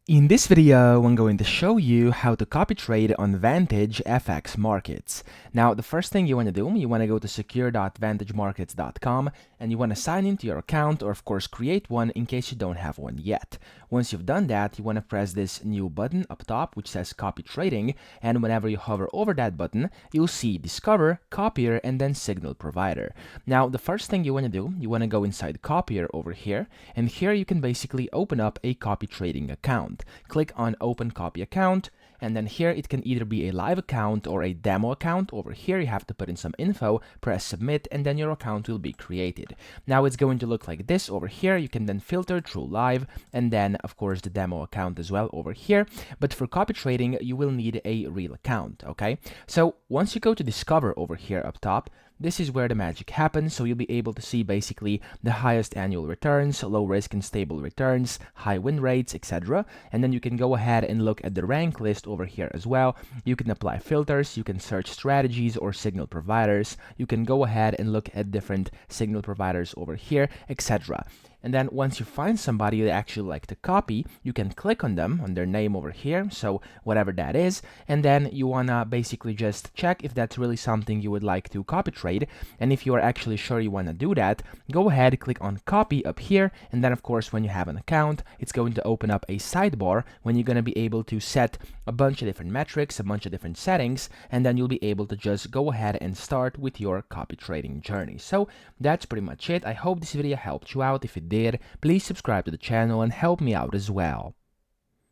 In this video, I'm going to show you how to copy trade on Vantage FX Markets. Now, the first thing you want to do, you want to go to secure.vantagemarkets.com and you want to sign into your account, or of course create one in case you don't have one yet. Once you've done that, you want to press this new button up top which says copy trading, and whenever you hover over that button, you'll see discover, copier, and then signal provider. Now, the first thing you want to do, you want to go inside copier over here, and here you can basically open up a copy trading account. Click on open copy account, and then here it can either be a live account or a demo account. Over here you have to put in some info, press submit, and then your account will be created. Now it's going to look like this over here. You can then filter through live and then of course the demo account as well over here. But for copy trading you will need a real account. Okay, so once you go to discover over here up top, this is where the magic happens. So you'll be able to see basically the highest annual returns, low risk and stable returns, high win rates, etc. And then you can go ahead and look at the rank list over here as well. You can apply filters, you can search strategies or signal providers, you can go ahead and look at different signal providers over here, etc. And then once you find somebody that actually like to copy, you can click on them, on their name over here, so whatever that is, and then you wanna basically just check if that's really something you would like to copy trade. And if you are actually sure you wanna do that, go ahead, click on copy up here, and then of course when you have an account, it's going to open up a sidebar when you're gonna be able to set a bunch of different metrics, a bunch of different settings, and then you'll be able to just go ahead and start with your copy trading journey. So that's pretty much it. I hope this video helped you out. If it did, please subscribe to the channel and help me out as well.